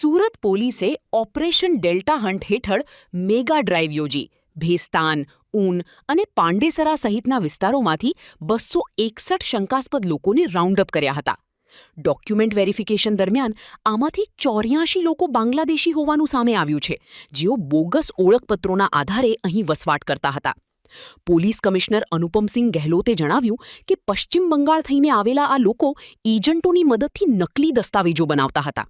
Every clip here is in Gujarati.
સુરત પોલીસે ઓપરેશન ડેલ્ટા હન્ટ હેઠળ મેગા ડ્રાઈવ યોજી ભેસ્તાન, ઊન અને પાંડેસરા સહિતના વિસ્તારોમાંથી 261 શંકાસ્પદ લોકોને રાઉન્ડ અપ કર્યા હતા. ડોક્યુમેન્ટ વેરિફિકેશન દરમિયાન આમાંથી 84 લોકો બાંગ્લાદેશી હોવાનું સામે આવ્યું છે, જેઓ બોગસ ઓળખપત્રોના આધારે અહીં વસવાટ કરતા હતા. પોલીસ કમિશનર અનુપમસિંહ ગહેલોતે જણાવ્યું કે પશ્ચિમ બંગાળ થઈને આવેલા આ લોકો એજન્ટોની મદદથી નકલી દસ્તાવેજો બનાવતા હતા.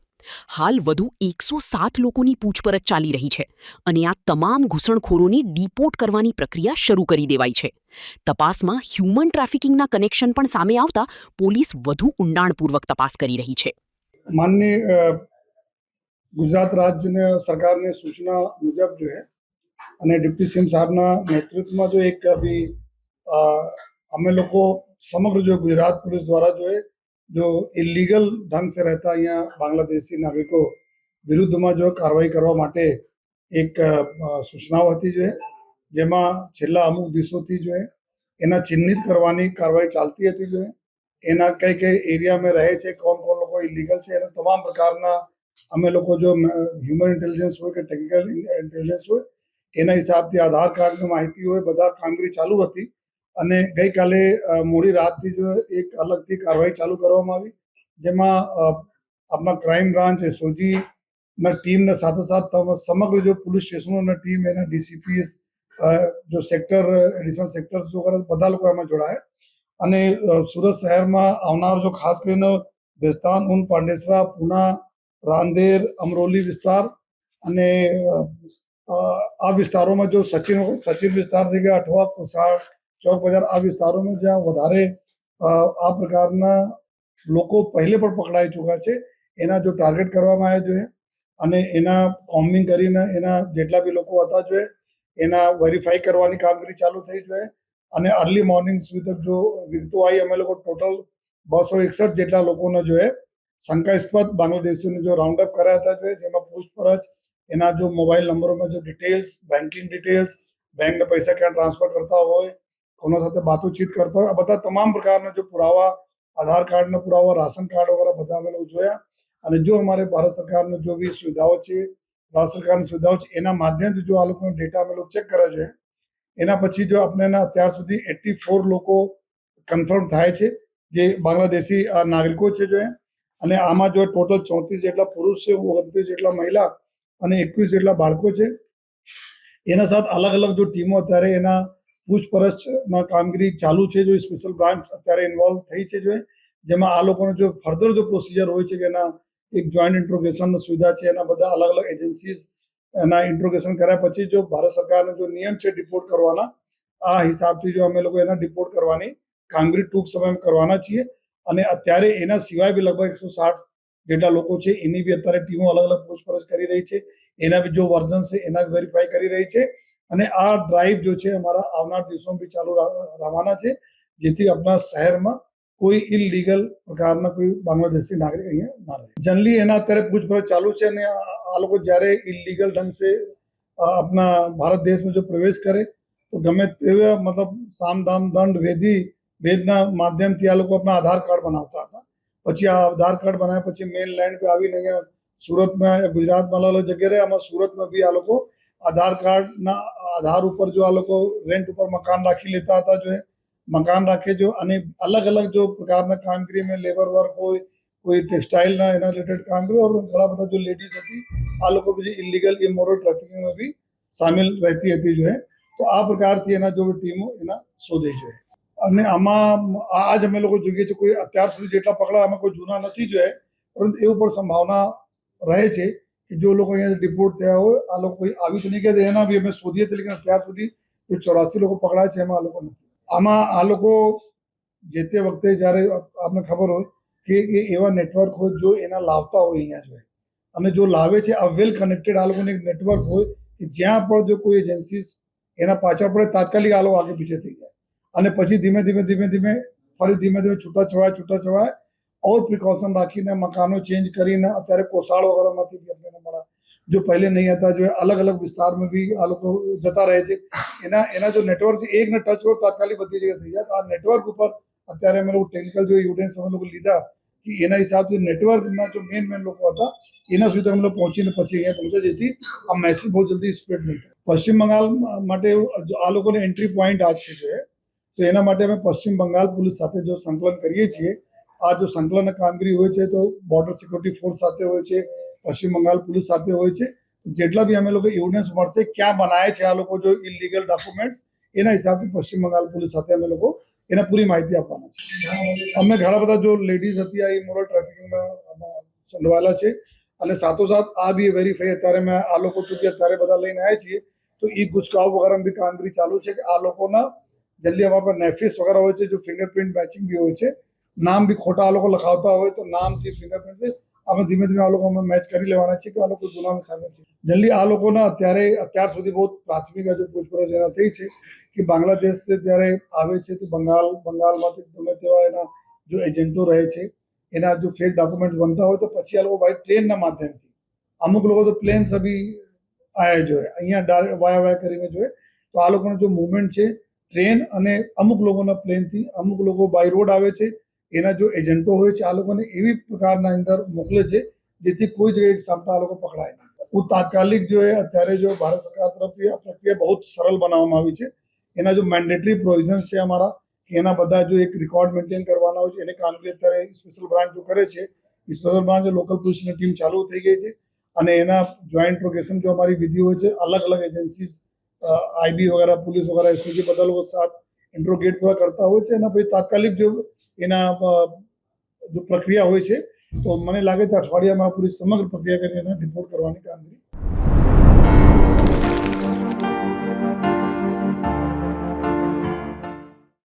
હાલ વધુ 107 લોકોની પૂછપરછ ચાલી રહી છે અને આ તમામ ઘૂસણખોરોને ડિપોર્ટ કરવાની પ્રક્રિયા શરૂ કરી દેવાઈ છે. તપાસમાં હ્યુમન ટ્રાફિકિંગના કનેક્શન પણ સામે આવતા પોલીસ વધુ ઊંડાણપૂર્વક તપાસ કરી રહી છે. માનनीय गुजरात राज्य सरकार ने सूचना मुजब जो है અને डिप्टी सीएम साहबના નેતૃત્વમાં जो एक अभी हमें लोग को समग्र जो गुजरात पुलिस द्वारा जो है जो इलीगल ढंग से रहता यहाँ बांग्लादेशी नागरिकों विरुद्ध में जो कार्रवाई करवा માટે एक सूचनाओं હતી जो है જેમાં છેલ્લા અમુક દિવસોથી जो है એના ચિહ્નિત કરવાની કાર્યવાહી ચાલતી હતી जो है એના કઈ એરિયા में રહે છે કોણ કોણ લોકો ઇલીગલ છે એના તમામ પ્રકારના અમે લોકો જો હ્યુમન ઇન્ટેલિજન્સ હોય કે ટેકનિકલ ઇન્ટેલિજન્સ હોય એના હિસાબથી આધાર કાર્ડની માહિતી હોય બધા કામગીરી ચાલુ હતી અને ગઈકાલે મોડી રાતથી જો એક અલગથી કાર્યવાહી ચાલુ કરવામાં આવી જેમાં આપણા ક્રાઇમ બ્રાન્ચ એસઓજીના ટીમના સાથે સાથે સમગ્ર જો પોલીસ સ્ટેશનોના ટીમ એના ડીસીપી જો સેક્ટર એડિશનલ સેક્ટર્સ વગેરે બધા લોકો એમાં જોડાયા અને સુરત શહેરમાં આવનાર જો ખાસ કરીને ભેસ્તાન, ઊન, પાંડેસરા, પૂના, રાંદેર, અમરોલી વિસ્તાર અને આ વિસ્તારોમાં જો સચિન વિસ્તાર થઈ ગયા અઠવા, કોસાડ, ચોક બજાર આ વિસ્તારોમાં જ્યાં વધારે આ પ્રકારના લોકો પહેલે પણ પકડાઈ ચૂક્યા છે એના જો ટાર્ગેટ કરવામાં આવ્યા જોઈએ અને એના કોમ્બિંગ કરીને એના જેટલા બી લોકો હતા જોઈએ એના વેરીફાઈ કરવાની કામગીરી ચાલુ થઈ જોઈએ અને અર્લી મોર્નિંગ સુધી તક જો વિગતો આવી અમે લોકો ટોટલ 261 જેટલા લોકોને જોઈએ શંકાસ્પદ બાંગ્લાદેશીઓને જો રાઉન્ડ અપ કર્યા હતા જોઈએ જેમાં પૂછપરછ એના જો મોબાઈલ નંબરોમાં જો ડિટેલ્સ, બેન્કિંગ ડિટેલ્સ, બેંકને પૈસા ક્યાં ટ્રાન્સફર કરતા હોય, કોના સાથે બાતચીત કરતા હોય, આ બધા તમામ પ્રકારના જો પુરાવા, આધાર કાર્ડના પુરાવા, રાશન કાર્ડ વગેરે બધા અમે લોકો જોયા અને જો અમારે ભારત સરકારની જો બી સુવિધાઓ છે, ભારત સરકારની સુવિધાઓ છે એના માધ્યમથી જો આ લોકોનો ડેટા અમે લોકો ચેક કરે છે એના પછી જો આપણે અત્યાર સુધી 84 લોકો કન્ફર્મ થાય છે જે બાંગ્લાદેશી નાગરિકો છે જો અને આમાં જો ટોટલ 34 જેટલા પુરુષ છે, 29 જેટલા મહિલા અને 21 જેટલા બાળકો છે. એના સાથે અલગ અલગ જો ટીમો અત્યારે એના પૂછપરછમાં કામગીરી ચાલુ છે જો સ્પેશિયલ બ્રાન્ચ અત્યારે ઇન્વોલ્વ થઈ છે જો જેમાં આ લોકોનો જો ફર્ધર જો પ્રોસિજર હોય છે કે એના એક જોઈન્ટ ઇન્ટ્રોગેશનની સુવિધા છે એના બધા અલગ અલગ એજન્સીઝ એના ઇન્ટ્રોગેશન કર્યા પછી જો ભારત સરકારનો જો નિયમ છે ડિપોર્ટ કરવાના આ હિસાબથી જો અમે લોકો એના ડિપોર્ટ કરવાની કામગીરી ટૂંક સમયમાં કરવાના છીએ અને અત્યારે એના સિવાય બી લગભગ 160 જેટલા લોકો છે એની બી અત્યારે ટીમો અલગ અલગ પૂછપરછ કરી રહી છે એના બી જો વર્ઝન છે એના વેરીફાઈ કરી રહી છે અને આ ડ્રાઈવ જો છે અમારા આવનાર દિવસોમાં બી ચાલુ રહેવાના છે જેથી આપણા શહેરમાં કોઈ ઇલીગલ પ્રકારના કોઈ બાંગ્લાદેશી નાગરિક અહીંયા ના રહે. જનરલી એના અત્યારે પૂછપરછ ચાલુ છે અને આ લોકો જ્યારે ઇલીગલ ઢંગ સે આપણા ભારત દેશમાં જો પ્રવેશ કરે તો ગમે તેવા મતલબ સામ દામ દંડ વેદના માધ્યમથી આ લોકો આપણા આધાર કાર્ડ બનાવતા હતા પછી આ આધાર કાર્ડ બનાવ્યા પછી મેઇન લેન્ડ પર આવીને અહીંયા સુરતમાં ગુજરાતમાં અલગ અલગ જગ્યાએ આમાં સુરતમાં બી આ લોકો આધાર કાર્ડના આધાર ઉપર જો આ લોકો રેન્ટ ઉપર મકાન રાખી લેતા હતા જો મકાન રાખે જો અને અલગ અલગ જો પ્રકારના કામગીરી में લેબર વર્ક હોય કોઈ ટેક્સટાઇલના એના રિલેટેડ કામગીરી और ઘણા બધા જો લેડીઝ હતી આ લોકો બી ઇલીગલ ઇમોરલ ટ્રાફિકિંગમાં બી સામેલ રહેતી હતી જો તો આ પ્રકારથી એના જો ટીમો એના શોધે છે અને આમાં આજ અમે લોકો જોઈએ છીએ કોઈ અત્યાર સુધી જેટલા પકડા આમાં કોઈ જૂના નથી જોયે પરંતુ એવું પણ સંભાવના રહે છે કે જો લોકો અહીંયા ડિપોર્ટ થયા હોય આ લોકો કોઈ આવી તો નહીં કે એના બી અમે શોધીએ છીએ લેકિન અત્યાર સુધી કોઈ 84 લોકો પકડાય છે એમાં આ લોકો નથી. આમાં આ લોકો જે તે વખતે જ્યારે આપને ખબર હોય કે એ એવા નેટવર્ક હોય જો એના લાવતા હોય અહીંયા જોઈએ અને જો લાવે છે આ વેલ કનેક્ટેડ આ લોકોને એક નેટવર્ક હોય કે જ્યાં પણ જો કોઈ એજન્સીસ એના પાછળ પડે તાત્કાલિક આ લોકો આગે પીછે થઈ જાય અને પછી ધીમે ધીમે ફરી છૂટા और प्रिकॉशन રાખીને મકાનો ચેન્જ કરીને અત્યારે કોસાડ વગેરેમાંથી બી આપણે મળે જો પહેલે નહીં હતા જો અલગ અલગ વિસ્તારમાં બી આ લોકો જતા રહે છે એના જો નેટવર્ક છે એકને ટચ કરો તાત્કાલિક બધી જગ્યાએ થઈ જાય તો આ નેટવર્ક ઉપર અત્યારે અમે લોકો ટેકનિકલ જો એવિડન્સ અમે લોકો લીધા કે એના હિસાબથી નેટવર્કના જો મેન લોકો હતા એના સુધી અમે લોકો પહોંચીને પછી અહીંયા પહોંચ્યા, જેથી આ મેસેજ બહુ જલ્દી સ્પ્રેડ નહીં થાય. પશ્ચિમ બંગાળ માટે આ લોકોને એન્ટ્રી પોઈન્ટ આ છે જો તો એના માટે અમે પશ્ચિમ બંગાળ પોલીસ સાથે જો સંકલન કરીએ છીએ. આ જો સંકલન કામગીરી હોય છે તો બોર્ડર સિક્યુરિટી ફોર્સ સાથે હોય છે, પશ્ચિમ બંગાળ પોલીસ સાથે હોય છે. જેટલા બી અમે લોકો એવિડન્સ મળશે ક્યાં બનાવે છે આ લોકો જો ઇલીગલ ડોક્યુમેન્ટ્સ, એના હિસાબથી પશ્ચિમ બંગાળ પોલીસ સાથે અમે લોકો એને પૂરી માહિતી આપવાના છે. અમે ઘણા બધા જો લેડીઝ હતી આ ઇમોરલ ટ્રાફિકિંગમાં સંડોવાયેલા છે અને સાથોસાથ આ બી વેરીફાઈ અત્યારે મેં આ લોકો ચૂકી અત્યારે બધા લઈને આવ્યા છીએ તો ઈ ગુચકાઓ વગેરે બી કામગીરી ચાલુ છે કે આ લોકોના જલ્દી અમારા પર નેફિસ વગેરે હોય છે, જો ફિંગરપ્રિન્ટ મેચિંગ બી હોય છે, નામ બી ખોટા આ લોકો લખાવતા હોય તો નામથી ફિંગરપ્રિન્ટ અમે ધીમે ધીમે આ લોકો અમે મેચ કરી લેવાના છે કે આ લોકો ગુનામાં સામેલ છે. જલ્દી આ લોકોના અત્યાર સુધી બહુ પ્રાથમિક હજુ પૂછપરછ એના થઈ છે કે બાંગ્લાદેશ જ્યારે આવે છે તો બંગાળમાંથી ગમે તેવા એના જો એજન્ટો રહે છે, એના જો ફેક ડોક્યુમેન્ટ બનતા હોય તો પછી આ લોકો બાય ટ્રેનના માધ્યમથી, અમુક લોકો તો પ્લેન્સ બી આયા જોઈએ અહીંયા ડાયરેક્ટ વાયા કરીને જોઈએ તો આ લોકોનો જો મુવમેન્ટ છે ટ્રેન અને અમુક લોકોના પ્લેનથી, અમુક લોકો બાય રોડ આવે છે, એના જો એજન્ટો હોય છે આ લોકોને એવી પ્રકારના અંદર મોકલે છે જેથી કોઈ જગ્યાએ સામટા આ લોકો પકડાય નહીં. હું તાત્કાલિક જો અત્યારે જો ભારત સરકાર તરફથી આ પ્રક્રિયા બહુ સરળ બનાવવામાં આવી છે. એના જો મેન્ડેટરી પ્રોવિઝન્સ છે અમારા કે એના બધા જો એક રેકોર્ડ મેન્ટેન કરવાના હોય છે, એને કામગીરી અત્યારે સ્પેશિયલ બ્રાન્ચ જો કરે છે, સ્પેશિયલ બ્રાન્ચ લોકલ પોલીસની ટીમ ચાલુ થઈ ગઈ છે અને એના જોઈન્ટ ઇન્ટ્રોગેશન જો અમારી વિધિ હોય છે, અલગ અલગ એજન્સીઝ આઈબી વગેરે પોલીસ વગેરે એસઓજી બધા લોકો સાથ ઇન્ટ્રોગેટ પૂરા કરતા હોય છે. એના પછી તાત્કાલિક જો એના જો પ્રક્રિયા હોય છે તો મને લાગે છે અઠવાડિયામાં પૂરી સમગ્ર પ્રક્રિયા કરીને એને રિપોર્ટ કરવાની કામગીરી